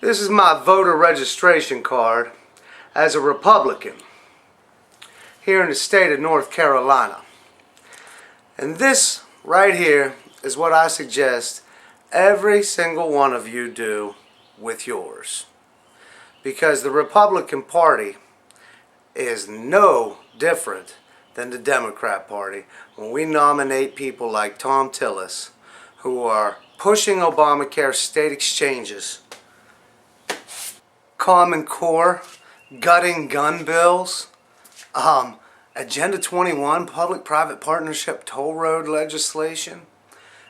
This is my voter registration card as a Republican here in the state of North Carolina. And this right here is what I suggest every single one of you do with yours. Because the Republican Party is no different than the Democrat Party when we nominate people like Thom Tillis, who are pushing Obamacare state exchanges, Common Core, gutting gun bills, Agenda 21, public-private partnership toll road legislation,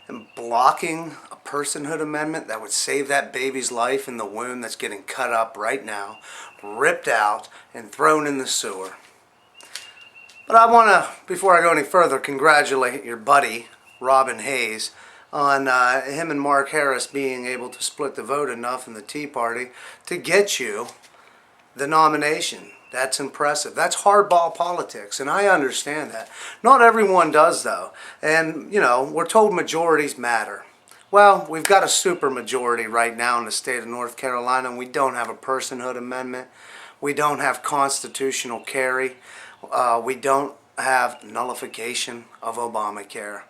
and blocking a personhood amendment that would save that baby's life in the womb that's getting cut up right now, ripped out, and thrown in the sewer. But I want to, before I go any further, congratulate your buddy, Robin Hayes, on him and Mark Harris being able to split the vote enough in the Tea Party to get you the nomination. That's impressive. That's hardball politics, and I understand that. Not everyone does, though. And, you know, we're told majorities matter. Well, we've got a super majority right now in the state of North Carolina, and we don't have a personhood amendment. We don't have constitutional carry. We don't have nullification of Obamacare.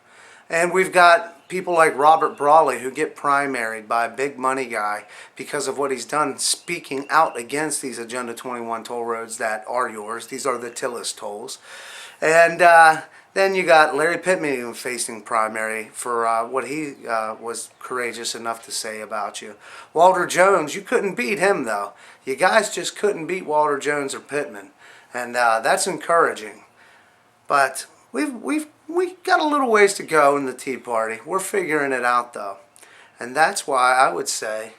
And we've got people like Robert Brawley who get primaried by a big money guy because of what he's done speaking out against these Agenda 21 toll roads that are yours. These are the Tillis tolls. And then you got Larry Pittman even facing primary for what he was courageous enough to say about you. Walter Jones, you couldn't beat him though. You guys just couldn't beat Walter Jones or Pittman. And that's encouraging. But we've got a little ways to go in the Tea Party. We're figuring it out though. And that's why I would say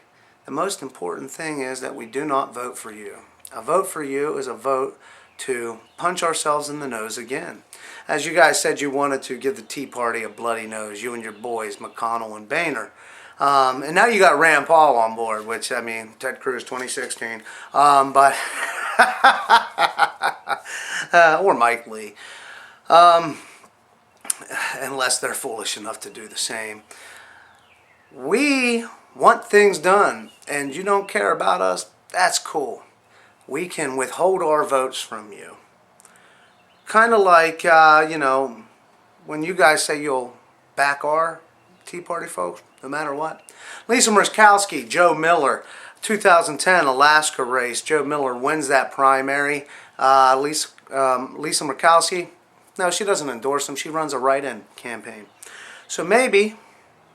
the most important thing is that we do not vote for you. A vote for you is a vote to punch ourselves in the nose again. As you guys said, you wanted to give the Tea Party a bloody nose, you and your boys, McConnell and Boehner. And now you got Rand Paul on board, which, I mean, Ted Cruz 2016. But or Mike Lee. Unless they're foolish enough to do the same. We want things done, and you don't care about us, that's cool. We can withhold our votes from you. Kind of like, you know, when you guys say you'll back our Tea Party folks, no matter what. Lisa Murkowski, Joe Miller, 2010 Alaska race. Joe Miller wins that primary. Lisa Murkowski, no, she doesn't endorse him. She runs a write-in campaign. So maybe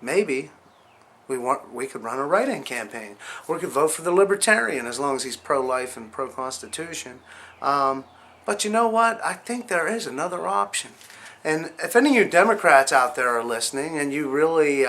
we could run a write-in campaign. Or we could vote for the Libertarian as long as he's pro-life and pro-Constitution. But you know what? I think there is another option. And if any of you Democrats out there are listening and you really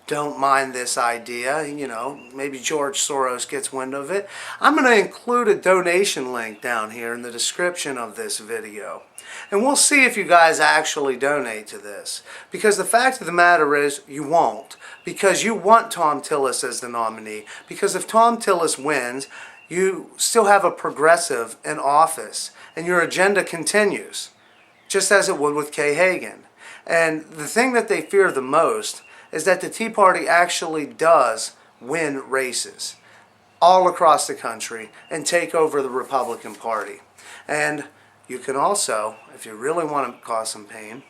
don't mind this idea, you know, maybe George Soros gets wind of it, I'm going to include a donation link down here in the description of this video. And we'll see if you guys actually donate to this. Because the fact of the matter is, you won't. Because you want Thom Tillis as the nominee. Because if Thom Tillis wins, you still have a progressive in office. And your agenda continues. Just as it would with Kay Hagan. And the thing that they fear the most is that the Tea Party actually does win races all across the country and take over the Republican Party. And you can also, if you really want to cause some pain,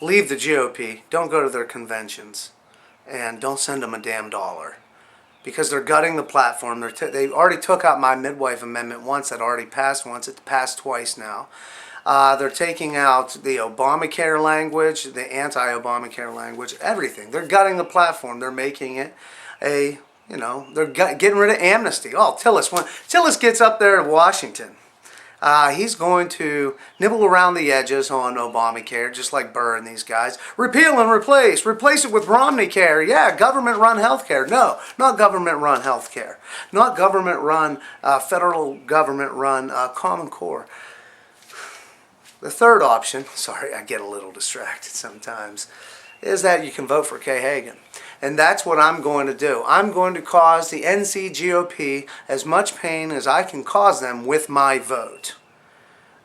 leave the GOP, don't go to their conventions, and don't send them a damn dollar. Because they're gutting the platform. They already took out my midwife amendment once. That already passed once. It's passed twice now. They're taking out the Obamacare language, the anti-Obamacare language, everything. They're gutting the platform. They're making it a, you know, they're getting rid of amnesty. Oh, Tillis, when Tillis gets up there in Washington, he's going to nibble around the edges on Obamacare, just like Burr and these guys. Repeal and replace. Replace it with Romneycare. Yeah, government-run health care. No, not government-run health care. Not government-run, federal government-run Common Core. The third option, sorry, I get a little distracted sometimes, is that you can vote for Kay Hagan. And that's what I'm going to do. I'm going to cause the NC GOP as much pain as I can cause them with my vote.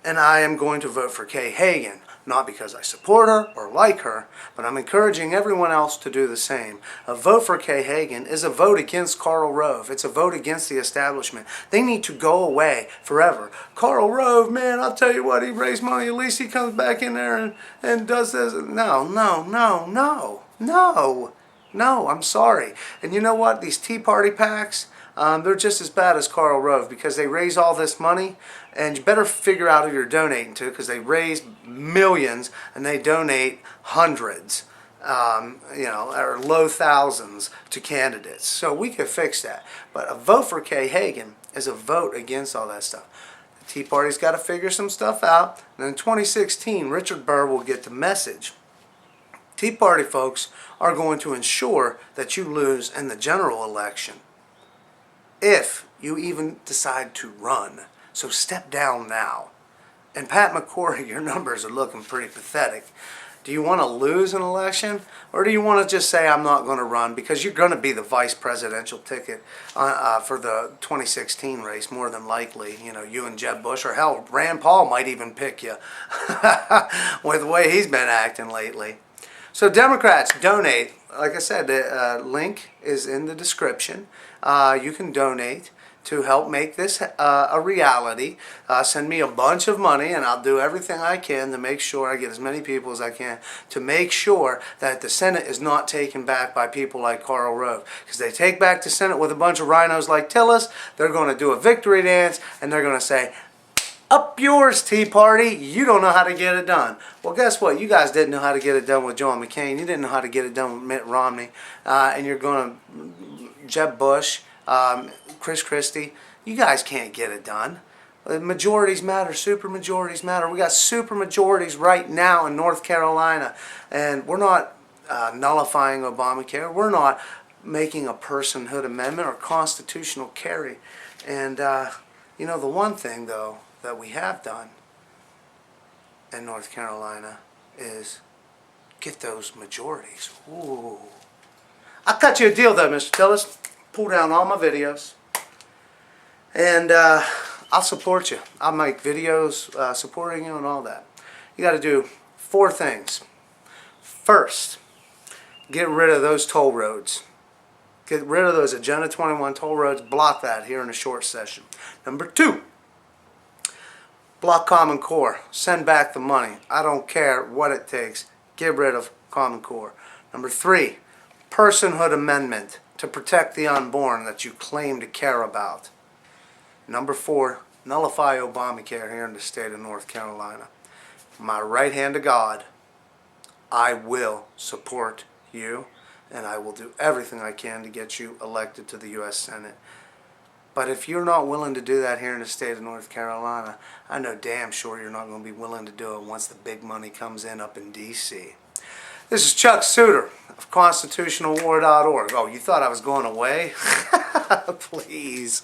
And I am going to vote for Kay Hagan, not because I support her or like her, but I'm encouraging everyone else to do the same. A vote for Kay Hagan is a vote against Karl Rove. It's a vote against the establishment. They need to go away forever. Karl Rove, man, I'll tell you what, he raised money. At least he comes back in there and does this. No, no, no, no, no, no, I'm sorry. And you know what? These Tea Party PACs, they're just as bad as Karl Rove because they raise all this money, and you better figure out who you're donating to because they raise millions and they donate hundreds, or low thousands to candidates. So we could fix that. But a vote for Kay Hagan is a vote against all that stuff. The Tea Party's got to figure some stuff out, and in 2016, Richard Burr will get the message. Tea Party folks are going to ensure that you lose in the general election, if you even decide to run. So step down now. And Pat McCrory, your numbers are looking pretty pathetic. Do you want to lose an election, or do you want to just say I'm not going to run, because you're going to be the vice presidential ticket for the 2016 race more than likely? You and Jeb Bush, or hell, Rand Paul might even pick you with the way he's been acting lately. So Democrats, donate. Like I said, the link is in the description. You can donate to help make this a reality. Send me a bunch of money, and I'll do everything I can to make sure I get as many people as I can to make sure that the Senate is not taken back by people like Karl Rove. Because they take back the Senate with a bunch of rhinos like Tillis, they're going to do a victory dance, and they're going to say, "Up yours, Tea Party. You don't know how to get it done." Well, guess what? You guys didn't know how to get it done with John McCain. You didn't know how to get it done with Mitt Romney. And you're going to Jeb Bush, Chris Christie. You guys can't get it done. Majorities matter. Supermajorities matter. We got supermajorities right now in North Carolina. And we're not nullifying Obamacare. We're not making a personhood amendment or constitutional carry. And, the one thing, though, that we have done in North Carolina is get those majorities. Ooh. I'll cut you a deal, though, Mr. Tillis. Pull down all my videos, and I'll support you. I'll make videos supporting you and all that. You got to do 4 things. First, get rid of those toll roads. Get rid of those Agenda 21 toll roads. Block that here in a short session. Number 2, block Common Core. Send back the money. I don't care what it takes. Get rid of Common Core. Number 3, personhood amendment to protect the unborn that you claim to care about. Number 4, nullify Obamacare here in the state of North Carolina. My right hand to God, I will support you, and I will do everything I can to get you elected to the U.S. Senate. But if you're not willing to do that here in the state of North Carolina, I know damn sure you're not going to be willing to do it once the big money comes in up in D.C. This is Chuck Suter of ConstitutionalWar.org. Oh, you thought I was going away? Please.